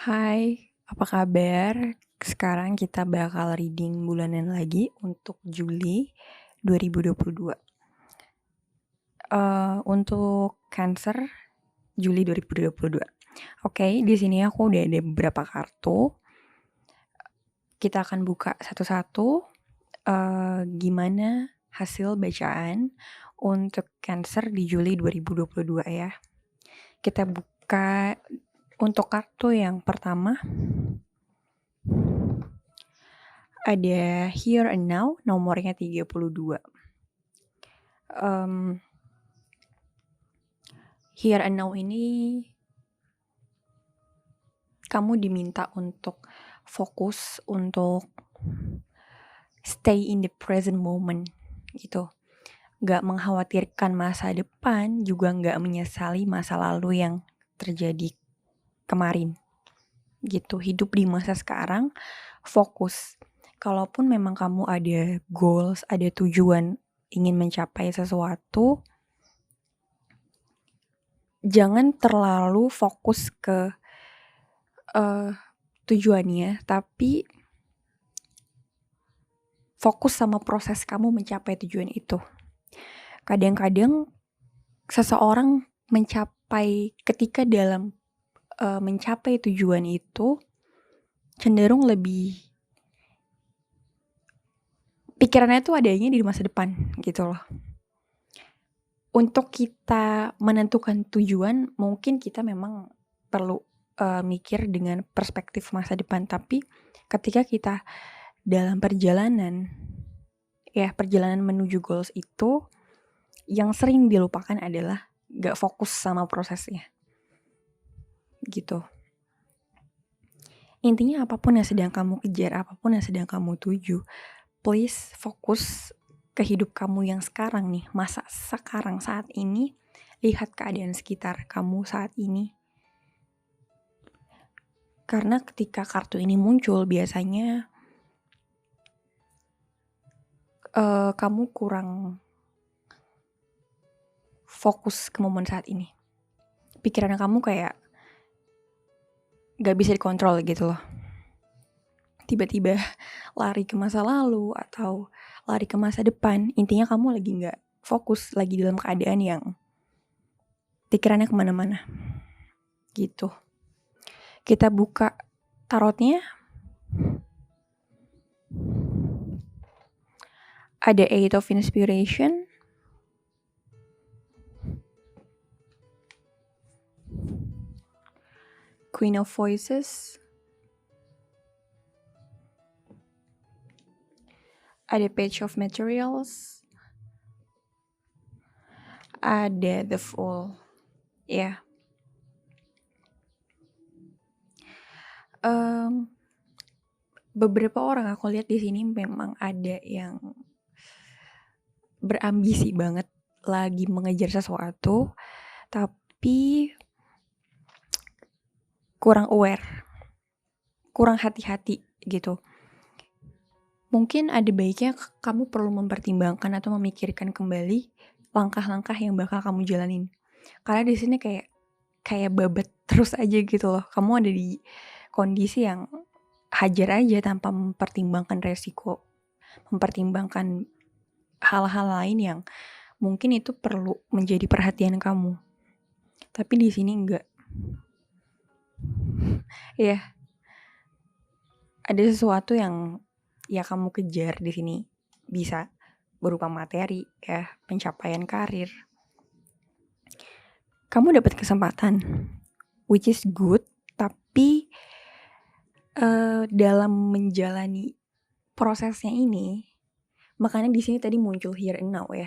Hai, apa kabar? Sekarang kita bakal reading bulanan lagi untuk Juli 2022. Untuk Cancer Juli 2022. Oke, di sini aku udah ada beberapa kartu. Kita akan buka satu-satu. Gimana hasil bacaan untuk Cancer di Juli 2022 ya. Kita buka untuk kartu yang pertama. Ada Here and Now, nomornya 32. Here and Now ini kamu diminta untuk fokus, untuk stay in the present moment gitu. Gak mengkhawatirkan masa depan, juga gak menyesali masa lalu yang terjadi kemarin gitu. Hidup di masa sekarang, fokus. Kalaupun memang kamu ada goals, ada tujuan ingin mencapai sesuatu, jangan terlalu fokus ke tujuannya, tapi fokus sama proses kamu mencapai tujuan itu. Kadang-kadang seseorang ketika dalam mencapai tujuan itu cenderung lebih pikirannya tuh adanya di masa depan gitu loh. Untuk kita menentukan tujuan, mungkin kita memang perlu mikir dengan perspektif masa depan. Tapi ketika kita dalam perjalanan menuju goals itu, yang sering dilupakan adalah gak fokus sama prosesnya. Gitu. Intinya apapun yang sedang kamu kejar, apapun yang sedang kamu tuju, please fokus ke hidup kamu yang sekarang nih, masa sekarang saat ini, lihat keadaan sekitar kamu saat ini. Karena ketika kartu ini muncul biasanya kamu kurang fokus ke momen saat ini. Pikiran kamu kayak gak bisa dikontrol gitu loh. Tiba-tiba lari ke masa lalu atau lari ke masa depan. Intinya kamu lagi gak fokus, lagi dalam keadaan yang pikirannya kemana-mana. Gitu. Kita buka tarotnya. Ada Eight of Inspiration. Queen of Voices. Ada Page of Materials. Ada The Fool. Ya. Beberapa orang aku lihat di sini memang ada yang berambisi banget lagi mengejar sesuatu, tapi kurang aware, kurang hati-hati gitu. Mungkin ada baiknya kamu perlu mempertimbangkan atau memikirkan kembali langkah-langkah yang bakal kamu jalanin. Karena di sini kayak babet terus aja gitu loh. Kamu ada di kondisi yang hajar aja tanpa mempertimbangkan resiko, mempertimbangkan hal-hal lain yang mungkin itu perlu menjadi perhatian kamu. Tapi di sini enggak. Ya. Ada sesuatu yang kamu kejar di sini, bisa berupa materi ya, pencapaian karir. Kamu dapat kesempatan which is good, tapi dalam menjalani prosesnya ini, makanya di sini tadi muncul here and now ya.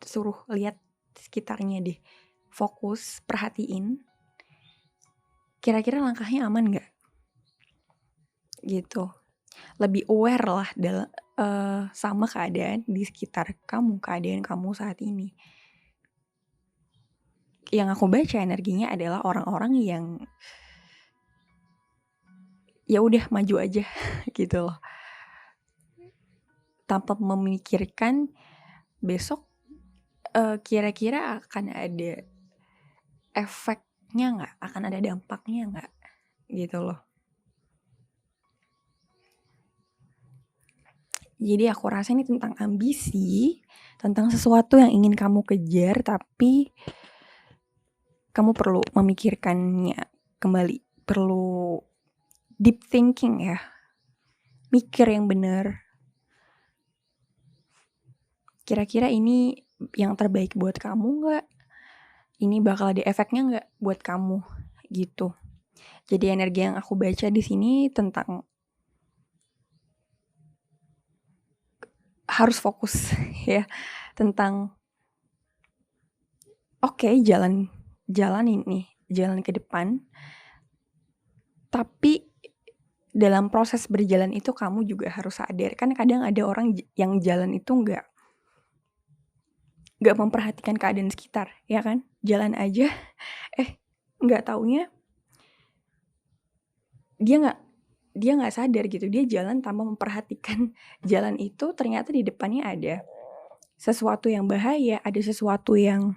Suruh lihat sekitarnya deh. Fokus, perhatiin. Kira-kira langkahnya aman gak? Gitu. Lebih aware lah sama keadaan di sekitar kamu, keadaan kamu saat ini. Yang aku baca energinya adalah orang-orang yang ya udah maju aja gitu loh. Tanpa memikirkan besok kira-kira akan ada efeknya gak? Akan ada dampaknya gak? Gitu loh. Jadi aku rasa ini tentang ambisi, tentang sesuatu yang ingin kamu kejar, tapi kamu perlu memikirkannya kembali, perlu deep thinking ya, mikir yang benar. Kira-kira ini yang terbaik buat kamu nggak? Ini bakal ada efeknya nggak buat kamu gitu. Jadi energi yang aku baca di sini tentang harus fokus ya, tentang oke, jalan ke depan, tapi dalam proses berjalan itu kamu juga harus sadar, kan kadang ada orang yang jalan itu nggak memperhatikan keadaan sekitar, ya kan? Jalan aja, nggak taunya dia nggak sadar gitu, dia jalan tanpa memperhatikan jalan itu, ternyata di depannya ada sesuatu yang bahaya, ada sesuatu yang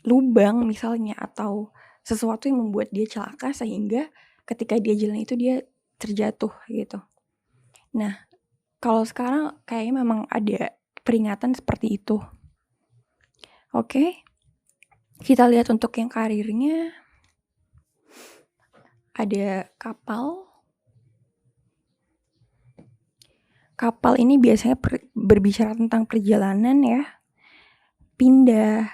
lubang misalnya, atau sesuatu yang membuat dia celaka sehingga ketika dia jalan itu dia terjatuh gitu. Nah, kalau sekarang kayaknya memang ada peringatan seperti itu. Oke, kita lihat untuk yang karirnya. Ada kapal. Kapal ini biasanya berbicara tentang perjalanan ya. Pindah.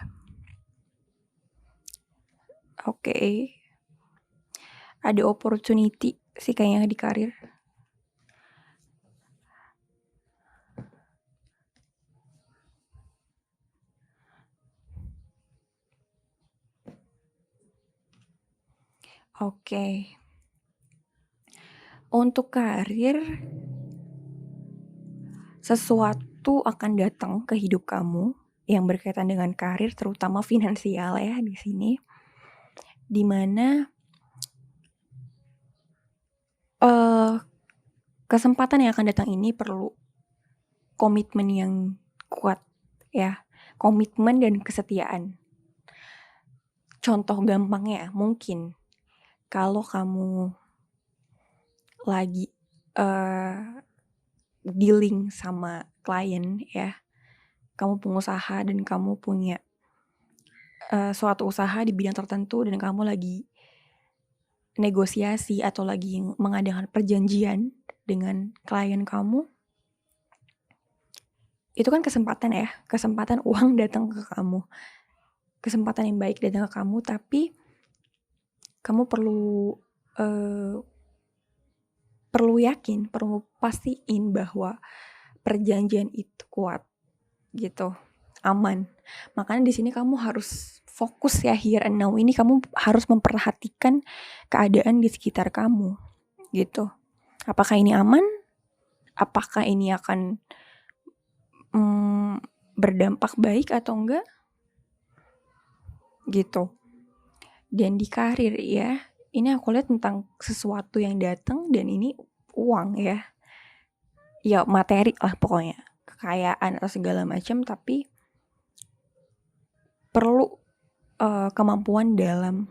Oke. Ada opportunity sih kayaknya di karir. Oke. Untuk karir, sesuatu akan datang ke hidup kamu yang berkaitan dengan karir, terutama finansial ya di sini. Dimana kesempatan yang akan datang ini perlu komitmen yang kuat ya, komitmen dan kesetiaan. Contoh gampangnya mungkin kalau kamu lagi dealing sama klien ya, kamu pengusaha dan kamu punya suatu usaha di bidang tertentu dan kamu lagi negosiasi atau lagi mengadakan perjanjian dengan klien kamu, itu kan kesempatan ya, kesempatan uang datang ke kamu, kesempatan yang baik datang ke kamu, tapi kamu perlu yakin, perlu pastiin bahwa perjanjian itu kuat gitu, aman. Makanya di sini kamu harus fokus ya, here and now ini kamu harus memperhatikan keadaan di sekitar kamu gitu. Apakah ini aman? Apakah ini akan berdampak baik atau enggak? Gitu. Dan di karir ya, ini aku lihat tentang sesuatu yang datang dan ini uang ya. Ya materi lah pokoknya, kekayaan atau segala macam, tapi perlu kemampuan dalam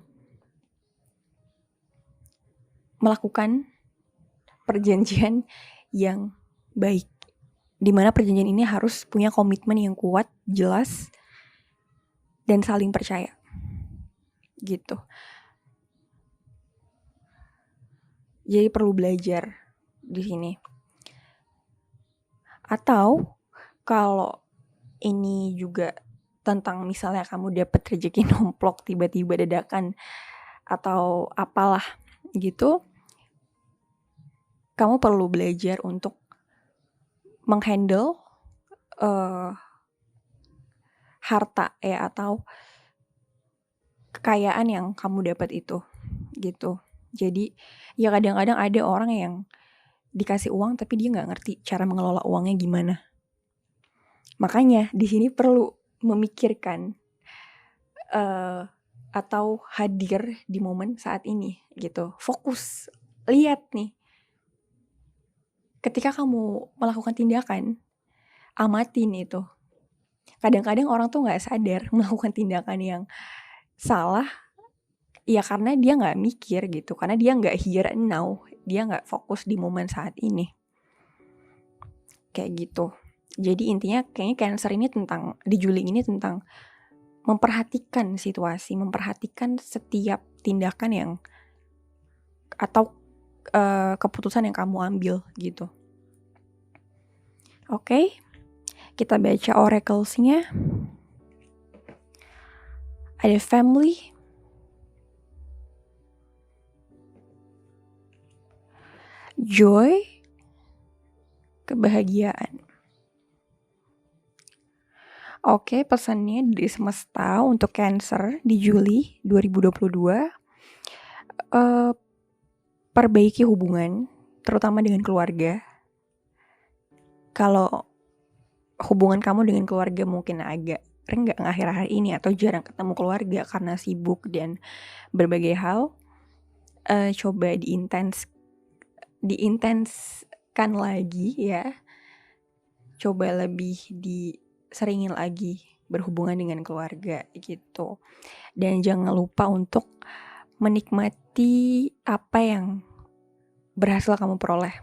melakukan perjanjian yang baik. Dimana perjanjian ini harus punya komitmen yang kuat, jelas, dan saling percaya. Gitu. Jadi perlu belajar di sini. Atau kalau ini juga tentang misalnya kamu dapat rezeki nomplok tiba-tiba dadakan atau apalah gitu, kamu perlu belajar untuk menghandle harta ya atau kekayaan yang kamu dapat itu gitu. Jadi ya kadang-kadang ada orang yang dikasih uang tapi dia nggak ngerti cara mengelola uangnya gimana. Makanya di sini perlu memikirkan atau hadir di momen saat ini gitu. Fokus, lihat nih. Ketika kamu melakukan tindakan, amatin itu. Kadang-kadang orang tuh nggak sadar melakukan tindakan yang salah, ya karena dia nggak mikir gitu, karena dia nggak here and now dia nggak fokus di momen saat ini. Kayak gitu. Jadi intinya kayaknya Cancer ini di Juli ini tentang memperhatikan situasi, memperhatikan setiap tindakan yang atau keputusan yang kamu ambil gitu. Oke, kita baca oracles-nya. Ada family, joy, kebahagiaan. Oke, pesannya dari semesta untuk Cancer di Juli 2022. Perbaiki hubungan, terutama dengan keluarga. Kalau hubungan kamu dengan keluarga mungkin agak renggang akhir-akhir ini atau jarang ketemu keluarga karena sibuk dan berbagai hal, coba diintenskan lagi ya. Coba lebih diseringin lagi berhubungan dengan keluarga gitu. Dan jangan lupa untuk menikmati apa yang berhasil kamu peroleh.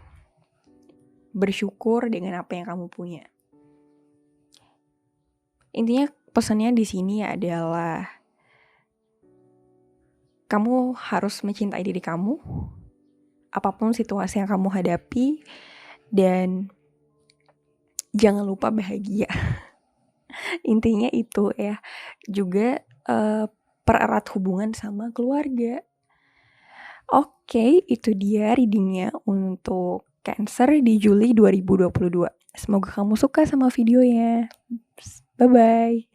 Bersyukur dengan apa yang kamu punya. Intinya pesannya di sini adalah kamu harus mencintai diri kamu, apapun situasi yang kamu hadapi, dan jangan lupa bahagia. Intinya itu ya. Juga pererat hubungan sama keluarga. Oke, itu dia readingnya untuk Cancer di Juli 2022. Semoga kamu suka sama videonya. Bye-bye.